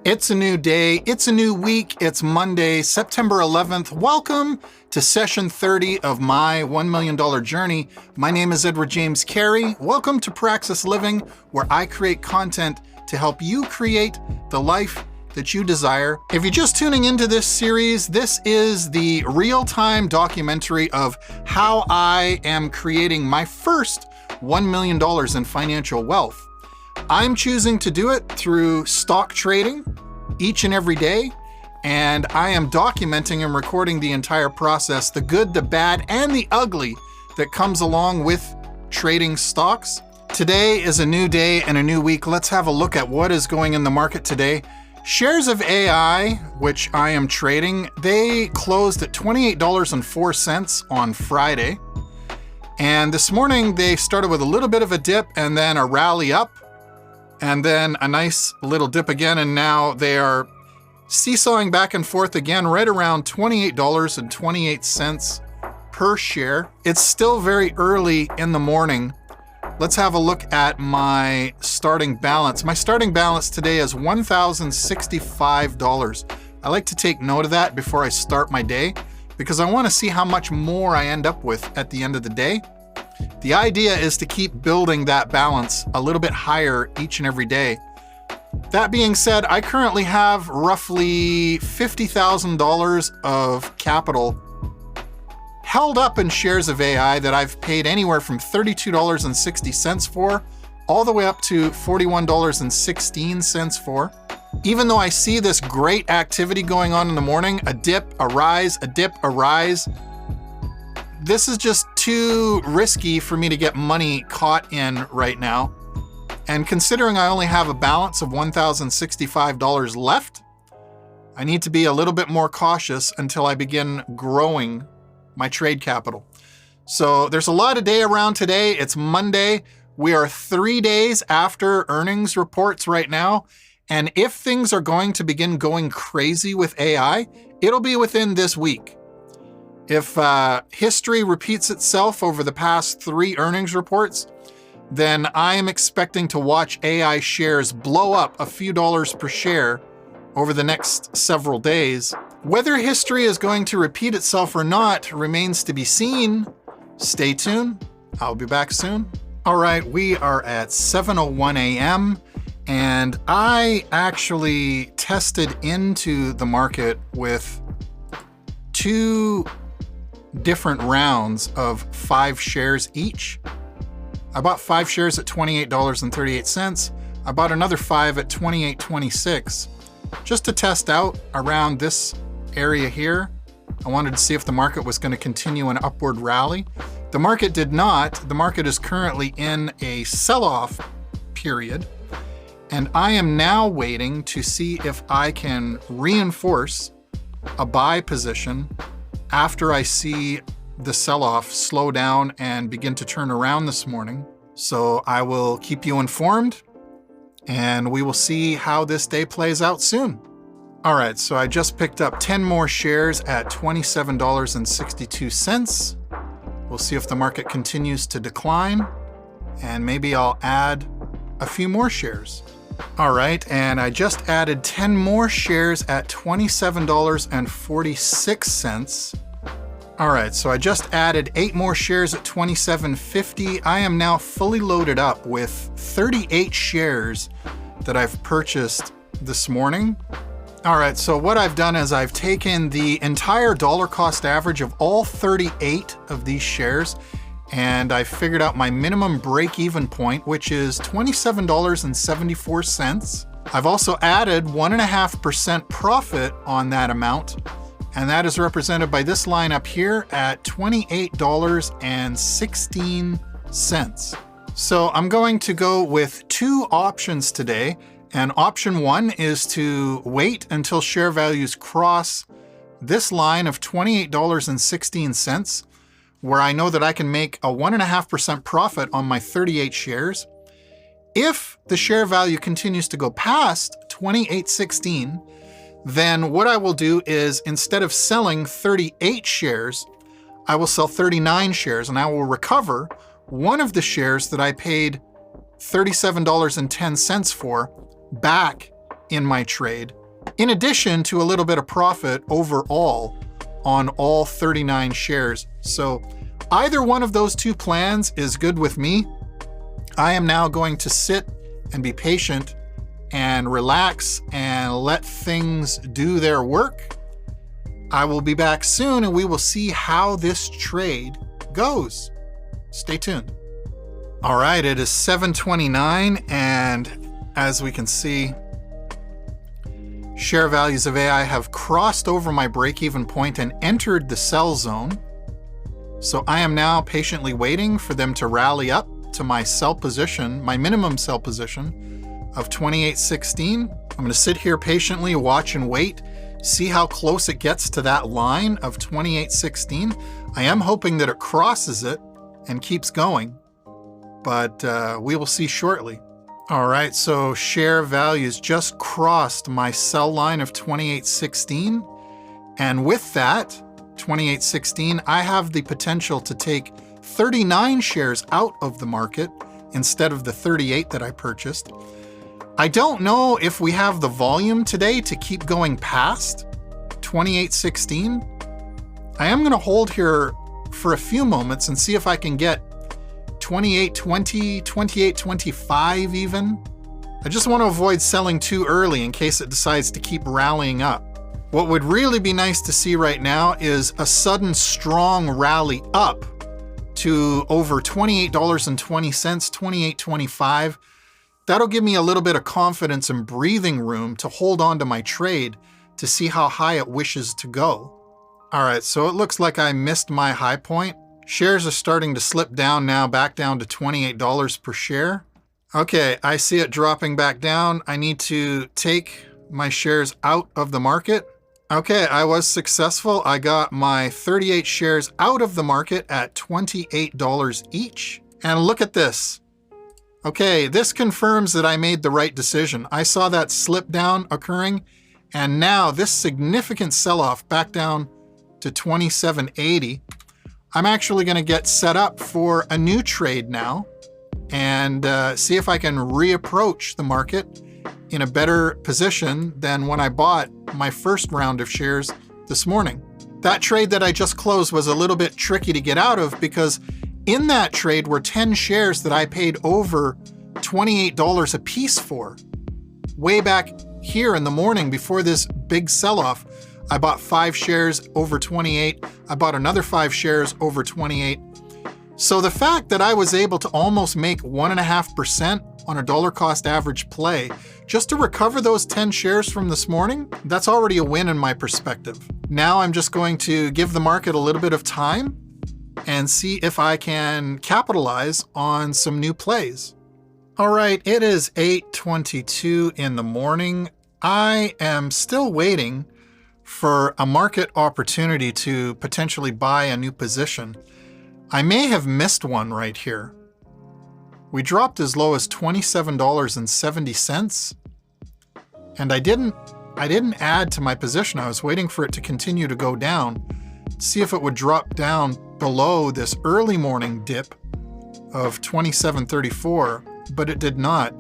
It's a new day, it's a new week, it's Monday, September 11th. Welcome to session 30 of my $1 million journey. My name is Edward James Carey. Welcome to Praxis Living, where I create content to help you create the life that you desire. If you're just tuning into this series, this is the real-time documentary of how I am creating my first $1 million in financial wealth. I'm choosing to do it through stock trading each and every day, and I am documenting and recording the entire process, the good, the bad, and the ugly that comes along with trading stocks. Today is a new day and a new week. Let's have a look at what is going in the market today. Shares of AI, which I am trading, they closed at $28.04 on Friday. And this morning they started with a little bit of a dip and then a rally up, and then a nice little dip again, and now they are seesawing back and forth again right around $28.28 per share. It's still very early in the morning. Let's have a look at my starting balance. My starting balance today is $1,065. I like to take note of that before I start my day because I want to see how much more I end up with at the end of the day. The idea is to keep building that balance a little bit higher each and every day. That being said, I currently have roughly $50,000 of capital held up in shares of AI that I've paid anywhere from $32.60 for all the way up to $41.16 for. Even though I see this great activity going on in the morning, a dip, a rise, a dip, a rise, this is just too risky for me to get money caught in right now. And considering I only have a balance of $1,065 left, I need to be a little bit more cautious until I begin growing my trade capital. So there's a lot of day around today. It's Monday. We are 3 days after earnings reports right now. And if things are going to begin going crazy with AI, it'll be within this week. If history repeats itself over the past 3 earnings reports, then I am expecting to watch AI shares blow up a few dollars per share over the next several days. Whether history is going to repeat itself or not remains to be seen. Stay tuned. I'll be back soon. All right, we are at 7:01 a.m. and I actually tested into the market with 2 different rounds of 5 shares each. I bought 5 shares at $28.38. I bought another 5 at $28.26 just to test out around this area here. I wanted to see if the market was going to continue an upward rally. The market did not. The market is currently in a sell-off period, and I am now waiting to see if I can reinforce a buy position after I see the sell-off slow down and begin to turn around this morning. So I will keep you informed, and we will see how this day plays out soon. All right, so I just picked up 10 more shares at $27.62. We'll see if the market continues to decline, and maybe I'll add a few more shares. All right, and I just added 10 more shares at $27.46. All right, so I just added 8 more shares at $27.50. I am now fully loaded up with 38 shares that I've purchased this morning. All right, so what I've done is I've taken the entire dollar cost average of all 38 of these shares, and I figured out my minimum break-even point, which is $27.74. I've also added 1.5% profit on that amount, and that is represented by this line up here at $28.16. So I'm going to go with 2 options today. And option 1 is to wait until share values cross this line of $28.16, where I know that I can make a 1.5% profit on my 38 shares. If the share value continues to go past $28.16, then what I will do is, instead of selling 38 shares, I will sell 39 shares, and I will recover one of the shares that I paid $37.10 for back in my trade, in addition to a little bit of profit overall on all 39 shares. So either one of those two plans is good with me. I am now going to sit and be patient and relax and let things do their work. I will be back soon and we will see how this trade goes. Stay tuned. All right, it is 7:29, and as we can see, share values of AI have crossed over my break-even point and entered the sell zone. So I am now patiently waiting for them to rally up to my sell position, my minimum sell position of 28.16. I'm going to sit here patiently, watch and wait, see how close it gets to that line of 28.16. I am hoping that it crosses it and keeps going, but we will see shortly. All right, so share values just crossed my sell line of 28.16. And with that, 28.16, I have the potential to take 39 shares out of the market instead of the 38 that I purchased. I don't know if we have the volume today to keep going past 28.16. I am going to hold here for a few moments and see if I can get 28.20, 28.25 even. I just want to avoid selling too early in case it decides to keep rallying up. What would really be nice to see right now is a sudden strong rally up to over $28.20, 28.25. That'll give me a little bit of confidence and breathing room to hold on to my trade to see how high it wishes to go. All right, so it looks like I missed my high point. Shares are starting to slip down now, back down to $28 per share. Okay, I see it dropping back down. I need to take my shares out of the market. Okay, I was successful. I got my 38 shares out of the market at $28 each. And look at this. Okay, this confirms that I made the right decision. I saw that slip down occurring, and now this significant sell-off back down to $27.80. I'm actually going to get set up for a new trade now and see if I can reapproach the market in a better position than when I bought my first round of shares this morning. That trade that I just closed was a little bit tricky to get out of because in that trade were 10 shares that I paid over $28 a piece for. Way back here in the morning before this big sell-off, I bought 5 shares over 28. I bought another 5 shares over 28. So the fact that I was able to almost make 1.5% on a dollar cost average play just to recover those 10 shares from this morning, that's already a win in my perspective. Now I'm just going to give the market a little bit of time and see if I can capitalize on some new plays. All right, it is 8:22 in the morning. I am still waiting for a market opportunity to potentially buy a new position. I may have missed one right here. We dropped as low as $27.70, and I didn't add to my position. I was waiting for it to continue to go down, see if it would drop down below this early morning dip of 27.34, but it did not.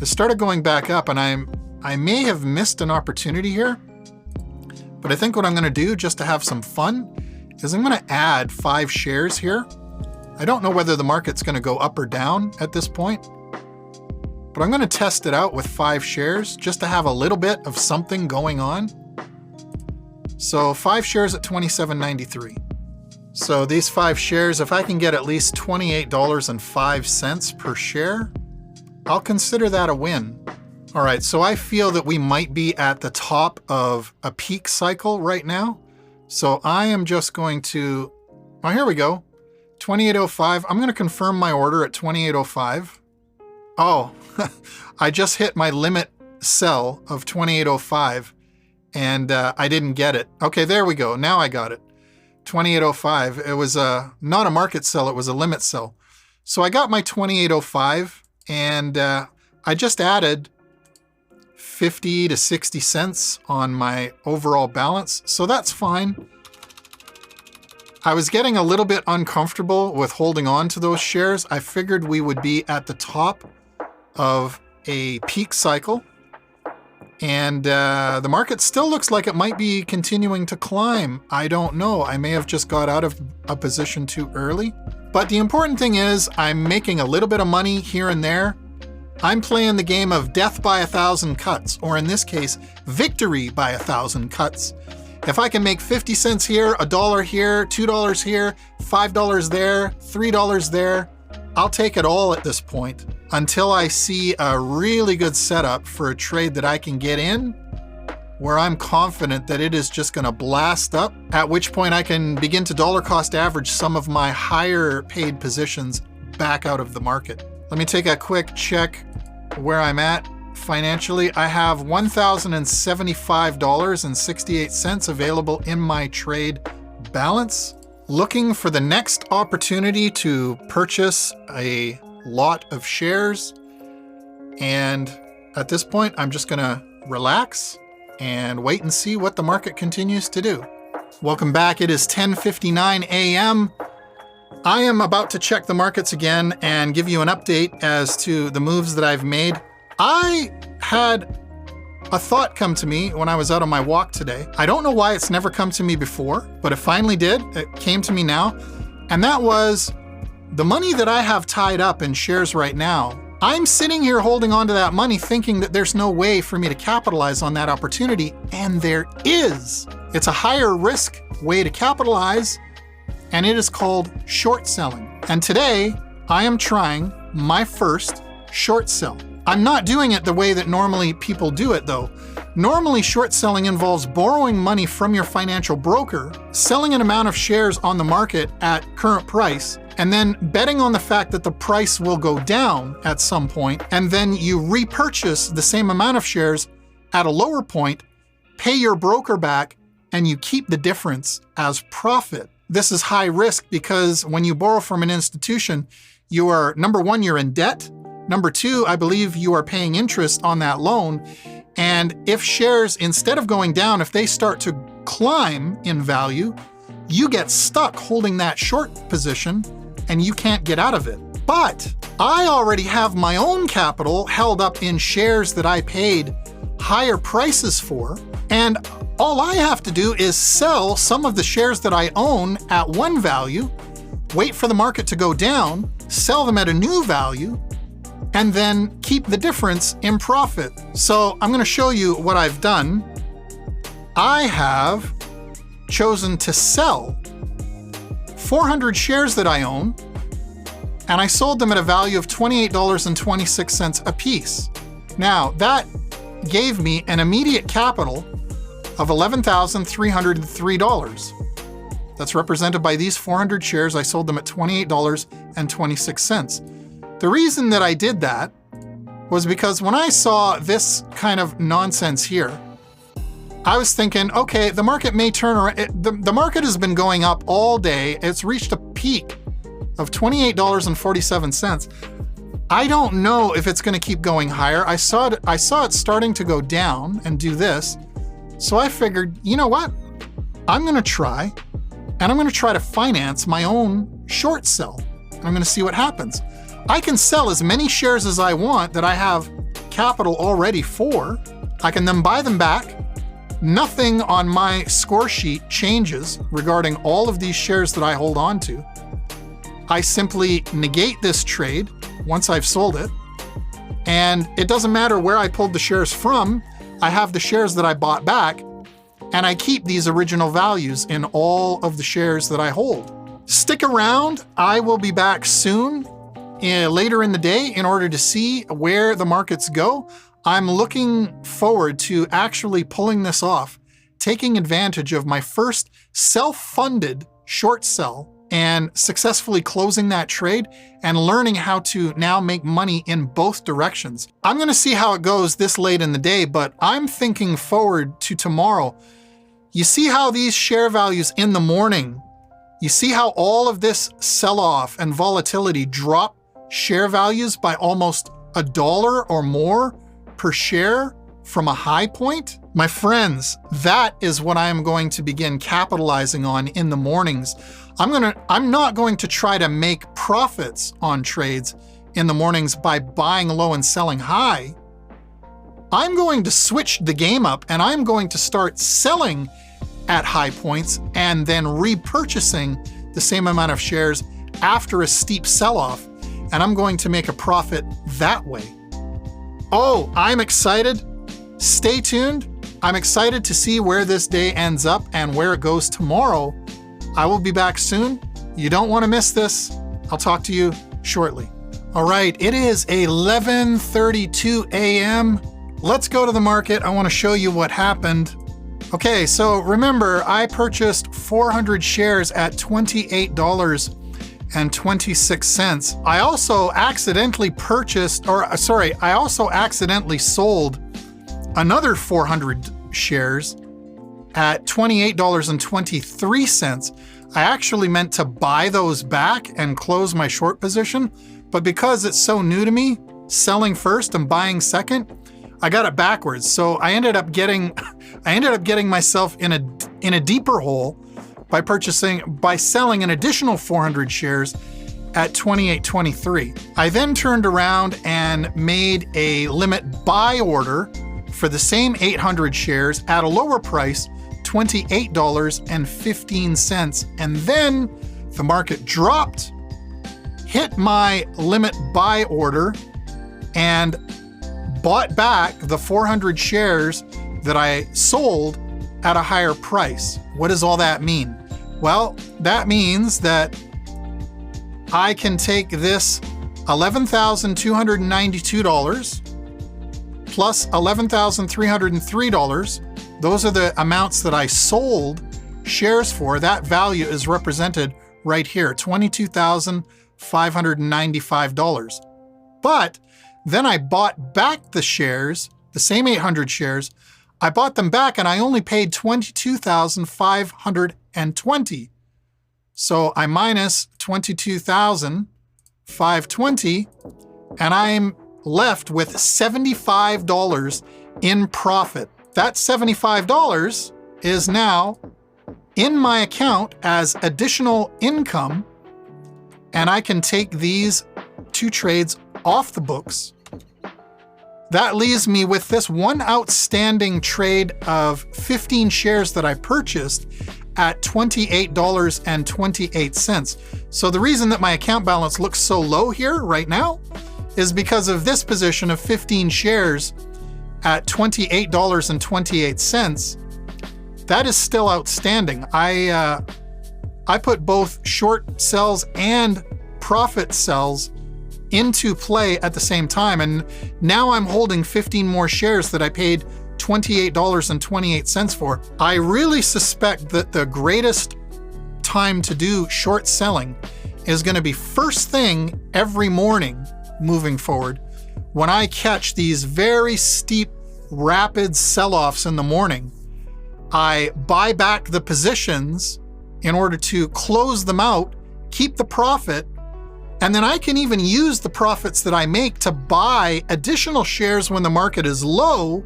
It started going back up, and I may have missed an opportunity here. But I think what I'm going to do, just to have some fun, is I'm going to add 5 shares here. I don't know whether the market's going to go up or down at this point, but I'm going to test it out with 5 shares just to have a little bit of something going on. So 5 shares at $27.93. So these 5 shares, if I can get at least $28.05 per share, I'll consider that a win. All right, so I feel that we might be at the top of a peak cycle right now. So I am just going to, oh, here we go, 28.05. I'm going to confirm my order at 28.05. Oh, I just hit my limit sell of 28.05 and I didn't get it. Okay, there we go. Now I got it. 28.05. It was not a market sell, it was a limit sell. So I got my 28.05 and I just added 50 to 60 cents on my overall balance, so that's fine. I was getting a little bit uncomfortable with holding on to those shares. I figured we would be at the top of a peak cycle. And the market still looks like it might be continuing to climb. I don't know. I may have just got out of a position too early. But the important thing is I'm making a little bit of money here and there. I'm playing the game of death by 1,000 cuts, or in this case, victory by 1,000 cuts. If I can make 50 cents here, $1 here, $2 here, $5 there, $3 there, I'll take it all at this point until I see a really good setup for a trade that I can get in where I'm confident that it is just going to blast up, at which point I can begin to dollar cost average some of my higher paid positions back out of the market. Let me take a quick check where I'm at financially. I have $1,075.68 available in my trade balance. Looking for the next opportunity to purchase a lot of shares. And at this point, I'm just gonna relax and wait and see what the market continues to do. Welcome back. It is 10:59 a.m. I am about to check the markets again and give you an update as to the moves that I've made. I had a thought come to me when I was out on my walk today. I don't know why it's never come to me before, but it finally did. It came to me now. And that was the money that I have tied up in shares right now. I'm sitting here holding on to that money thinking that there's no way for me to capitalize on that opportunity, and there is. It's a higher risk way to capitalize, and it is called short selling. And today, I am trying my first short sell. I'm not doing it the way that normally people do it though. Normally, short selling involves borrowing money from your financial broker, selling an amount of shares on the market at current price, and then betting on the fact that the price will go down at some point, and then you repurchase the same amount of shares at a lower point, pay your broker back, and you keep the difference as profit. This is high risk because when you borrow from an institution, you are, number one, you're in debt. Number two, I believe you are paying interest on that loan. And if shares, instead of going down, if they start to climb in value, you get stuck holding that short position and you can't get out of it. But I already have my own capital held up in shares that I paid higher prices for. And all I have to do is sell some of the shares that I own at one value, wait for the market to go down, sell them at a new value, and then keep the difference in profit. So I'm going to show you what I've done. I have chosen to sell 400 shares that I own, and I sold them at a value of $28.26 a piece. Now, that gave me an immediate capital of $11,303. That's represented by these 400 shares. I sold them at $28.26. The reason that I did that was because when I saw this kind of nonsense here, I was thinking, okay, the market may turn around. The market has been going up all day. It's reached a peak of $28.47. I don't know if it's going to keep going higher. I saw it starting to go down and do this. So I figured, you know what? I'm going to try, and I'm going to try to finance my own short sell. I'm going to see what happens. I can sell as many shares as I want that I have capital already for. I can then buy them back. Nothing on my score sheet changes regarding all of these shares that I hold on to. I simply negate this trade once I've sold it. And it doesn't matter where I pulled the shares from. I have the shares that I bought back, and I keep these original values in all of the shares that I hold. Stick around. I will be back soon. Later in the day in order to see where the markets go. I'm looking forward to actually pulling this off, taking advantage of my first self-funded short sell and successfully closing that trade and learning how to now make money in both directions. I'm going to see how it goes this late in the day, but I'm thinking forward to tomorrow. You see how these share values in the morning, you see how all of this sell-off and volatility drop share values by almost $1 or more per share from a high point? My friends, that is what I am going to begin capitalizing on in the mornings. I'm not going to try to make profits on trades in the mornings by buying low and selling high. I'm going to switch the game up and I'm going to start selling at high points and then repurchasing the same amount of shares after a steep sell-off, and I'm going to make a profit that way. Oh, I'm excited. Stay tuned. I'm excited to see where this day ends up and where it goes tomorrow. I will be back soon. You don't want to miss this. I'll talk to you shortly. All right, it is 11:32 a.m. Let's go to the market. I want to show you what happened. Okay, so remember, I purchased 400 shares at $28.26. I also accidentally sold another 400 shares at $28.23. I actually meant to buy those back and close my short position, but because it's so new to me, selling first and buying second, I got it backwards. So I ended up getting myself in a deeper hole by selling an additional 400 shares at $28.23. I then turned around and made a limit buy order for the same 800 shares at a lower price, $28.15. And then the market dropped, hit my limit buy order, and bought back the 400 shares that I sold at a higher price. What does all that mean? Well, that means that I can take this $11,292 plus $11,303. Those are the amounts that I sold shares for. That value is represented right here, $22,595. But then I bought back the shares, the same 800 shares. I bought them back and I only paid $22,520. So I minus $22,520 and I'm left with $75 in profit. That $75 is now in my account as additional income, and I can take these two trades off the books. That leaves me with this one outstanding trade of 15 shares that I purchased at $28.28. So the reason that my account balance looks so low here right now is because of this position of 15 shares at $28.28. That is still outstanding. I put both short sells and profit sells into play at the same time, and now I'm holding 15 more shares that I paid $28.28 for. I really suspect that the greatest time to do short selling is going to be first thing every morning moving forward. When I catch these very steep, rapid sell-offs in the morning, I buy back the positions in order to close them out, keep the profit, and then I can even use the profits that I make to buy additional shares when the market is low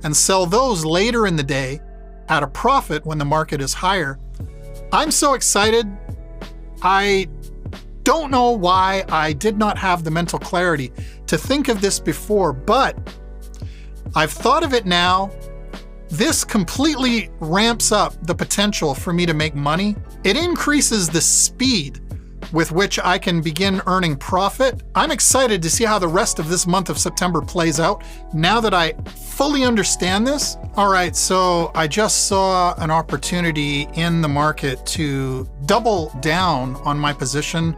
and sell those later in the day at a profit when the market is higher. I'm so excited. I don't know why I did not have the mental clarity to think of this before, but I've thought of it now. This completely ramps up the potential for me to make money. It increases the speed with which I can begin earning profit. I'm excited to see how the rest of this month of September plays out now that I fully understand this. All right, so I just saw an opportunity in the market to double down on my position.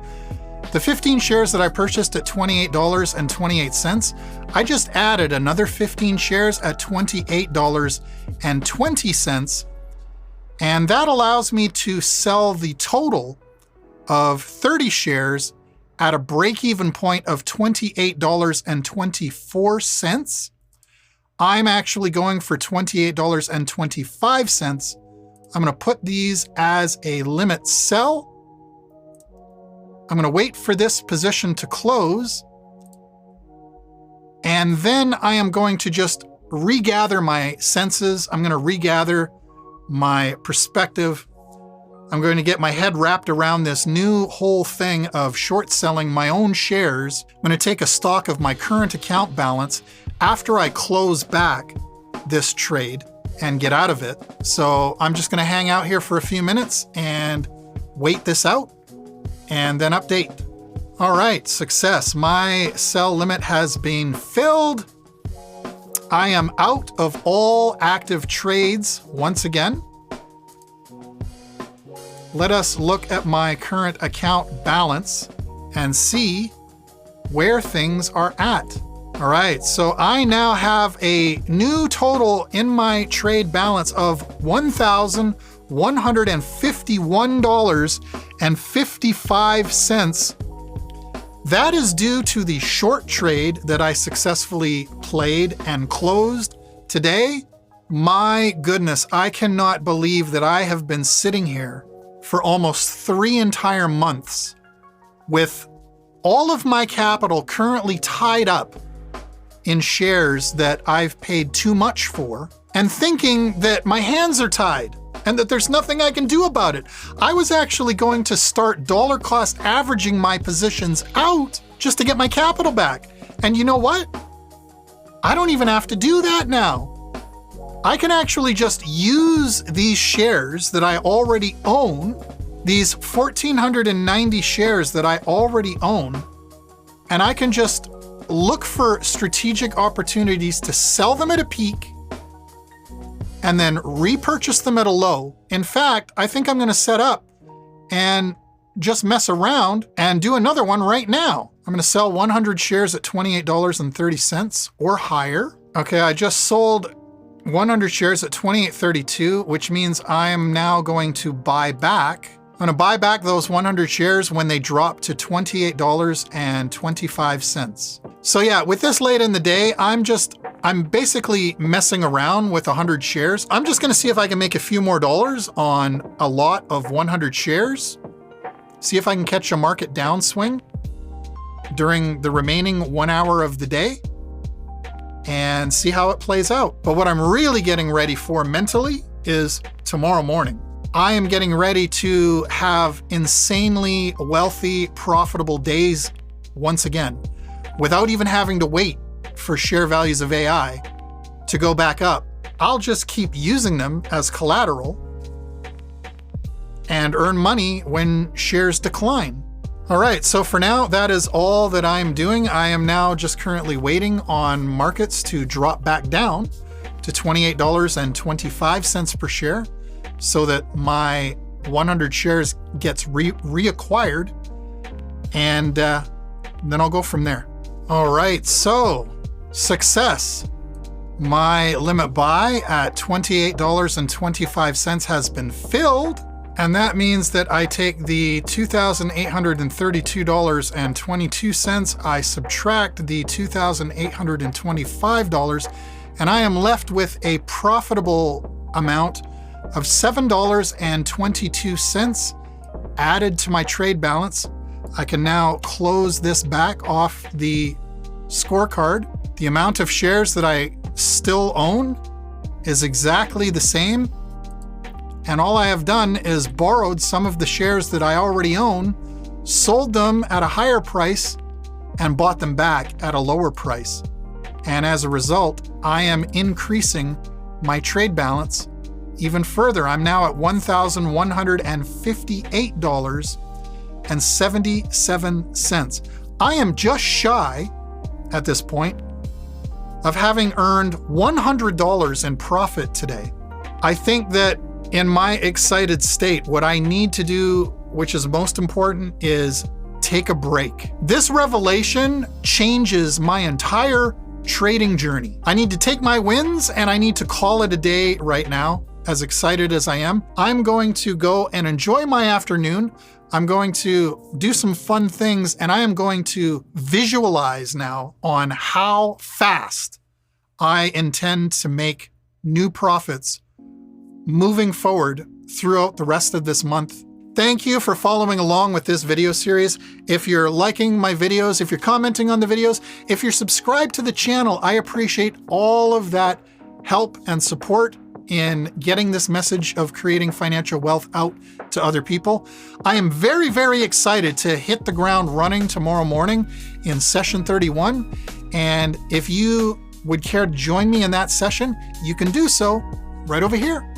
The 15 shares that I purchased at $28.28, I just added another 15 shares at $28.20, and that allows me to sell the total of 30 shares at a break-even point of $28.24. I'm actually going for $28.25. I'm going to put these as a limit sell. I'm going to wait for this position to close. And then I am going to just regather my senses. I'm going to regather my perspective. I'm going to get my head wrapped around this new whole thing of short selling my own shares. I'm going to take a stock of my current account balance after I close back this trade and get out of it. So I'm just gonna hang out here for a few minutes and wait this out and then update. All right, success. My sell limit has been filled. I am out of all active trades once again. Let us look at my current account balance and see where things are at. All right, so I now have a new total in my trade balance of $1,151.55. That is due to the short trade that I successfully played and closed today. My goodness, I cannot believe that I have been sitting here for almost 3 entire months with all of my capital currently tied up in shares that I've paid too much for, and thinking that my hands are tied and that there's nothing I can do about it. I was actually going to start dollar cost averaging my positions out just to get my capital back. And you know what? I don't even have to do that now. I can actually just use these shares that I already own, these 1,490 shares that I already own, and I can just look for strategic opportunities to sell them at a peak and then repurchase them at a low. In fact, I think I'm gonna set up and just mess around and do another one right now. I'm gonna sell 100 shares at $28.30 or higher. Okay, I just sold 100 shares at $28.32, which means I'm now going to buy back. I'm gonna buy back those 100 shares when they drop to $28.25. So yeah, with this late in the day, I'm basically messing around with 100 shares. I'm just gonna see if I can make a few more dollars on a lot of 100 shares. See if I can catch a market downswing during the remaining 1 hour of the day and see how it plays out. But what I'm really getting ready for mentally is tomorrow morning. I am getting ready to have insanely wealthy, profitable days once again, without even having to wait for share values of AI to go back up. I'll just keep using them as collateral and earn money when shares decline. All right, so for now, that is all that I'm doing. I am now just currently waiting on markets to drop back down to $28.25 per share so that my 100 shares gets reacquired, and then I'll go from there. All right, so success. My limit buy at $28.25 has been filled, and that means that I take the $2,832.22, I subtract the $2,825, and I am left with a profitable amount of $7.22 added to my trade balance. I can now close this back off the scorecard. The amount of shares that I still own is exactly the same. And all I have done is borrowed some of the shares that I already own, sold them at a higher price, and bought them back at a lower price. And as a result, I am increasing my trade balance even further. I'm now at $1,158.77. I am just shy at this point of having earned $100 in profit today. I think that in my excited state, what I need to do, which is most important, is take a break. This revelation changes my entire trading journey. I need to take my wins and I need to call it a day right now. As excited as I am, I'm going to go and enjoy my afternoon. I'm going to do some fun things, and I am going to visualize now on how fast I intend to make new profits moving forward throughout the rest of this month. Thank you for following along with this video series. If you're liking my videos, if you're commenting on the videos, if you're subscribed to the channel, I appreciate all of that help and support in getting this message of creating financial wealth out to other people. I am very, very excited to hit the ground running tomorrow morning in session 31. And if you would care to join me in that session, you can do so right over here.